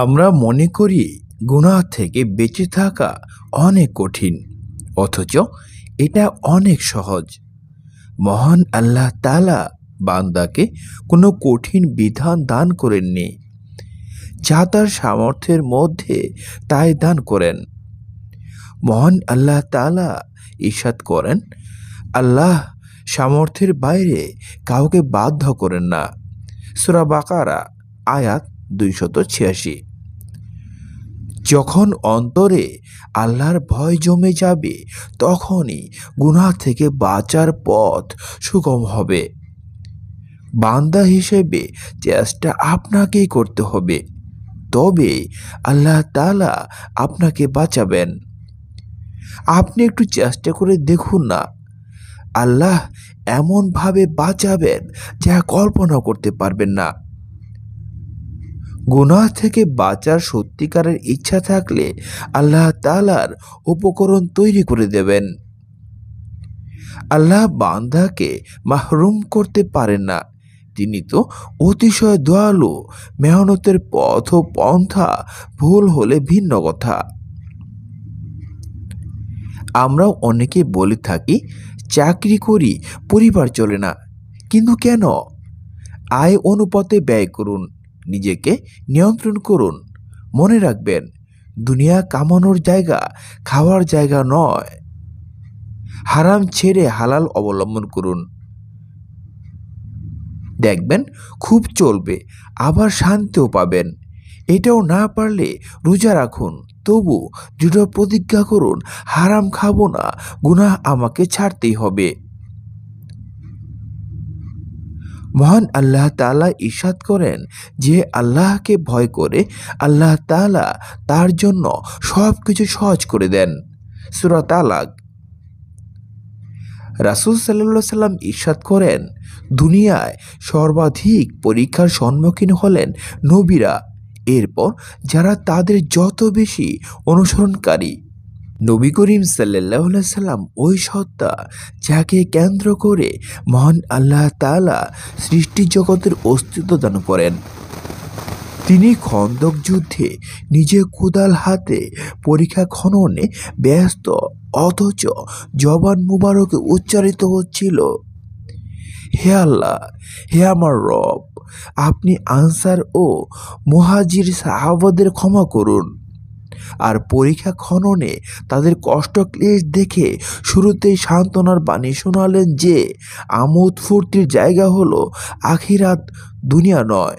আমরা মনে করি গুনাহ থেকে বেঁচে থাকা অনেক কঠিন, অথচ এটা অনেক সহজ। মহান আল্লাহ তাআলা বান্দাকে কোনো কঠিন বিধান দান করেননি, যা তার সামর্থ্যের মধ্যে তাই দান করেন। মহান আল্লাহ তাআলা ইরশাদ করেন, আল্লাহ সামর্থ্যের বাইরে কাউকে বাধ্য করেন না। সূরা বাকারা আয়াত 286। যখন অন্তরে আল্লাহর ভয় জমে যাবে, তখনই গুনাহ থেকে বাঁচার পথ সুগম হবে। বান্দা হিসেবে চেষ্টা আপনাকেই করতে হবে, তবে আল্লাহ তাআলা আপনাকে বাঁচাবেন। আপনি একটু চেষ্টা করে দেখুন না, আল্লাহ এমনভাবে বাঁচাবেন যা কল্পনা করতে পারবেন না। গুনাহ থেকে বাঁচার সত্যিকারের ইচ্ছা থাকলে আল্লাহ তাআলার উপকরণ তৈরি করে দেবেন। আল্লাহ বান্দাকে মাহরুম করতে পারেন না, তিনি তো অতিশয় দয়ালু। মেহনতের পথ ও পন্থা ভুল হলে ভিন্ন কথা। আমরাও অনেকে বলে থাকি, চাকরি করি, পরিবার চলে না। কিন্তু কেন? আয় অনুপাতে ব্যয় করুন, নিজেকে নিয়ন্ত্রণ করুন। মনে রাখবেন, দুনিয়া কামানোর জায়গা, খাওয়ার জায়গা নয়। হারাম ছেড়ে হালাল অবলম্বন করুন, দেখবেন খুব চলবে, আবার শান্তিও পাবেন। এটাও না পারলে রোজা রাখুন, তবু দৃঢ় প্রতিজ্ঞা করুন, হারাম খাবো না, গুনাহ আমাকে ছাড়তেই হবে। মহান আল্লাহ তাআলা ইরশাদ করেন, যে আল্লাহকে ভয় করে আল্লাহ তাআলা তার জন্য সব কিছু সহজ করে দেন। সূরা তালাক। রাসূল সাল্লাল্লাহু আলাইহি সাল্লাম ইরশাদ করেন, দুনিয়ায় সর্বাধিক পরীক্ষার সম্মুখীন হলেন নবীরা, এরপর যারা তাদের যত বেশি অনুসরণকারী। নবী করিম সাল্লাল্লাহু আলাইহি সাল্লাম ওই সত্তা, যাকে কেন্দ্র করে মহান আল্লাহ তাআলা সৃষ্টি জগতের অস্তিত্ব দান করেন। তিনি খন্দক যুদ্ধে নিজে কোদাল হাতে পরীক্ষা খননে ব্যস্ত, অথচ জবান মুবারকে উচ্চারিত হচ্ছিল, হে আল্লাহ, হে আমার রব, আপনি আনসার ও মুহাজির সাহাবাদের ক্ষমা করুন। আর পরীক্ষা খননে তাদের কষ্ট ক্লেশ দেখে শুরুতেই সান্ত্বনার বাণী শোনালেন যে আমোদ ফুর্তির জায়গা হলো আখিরাত, দুনিয়া নয়।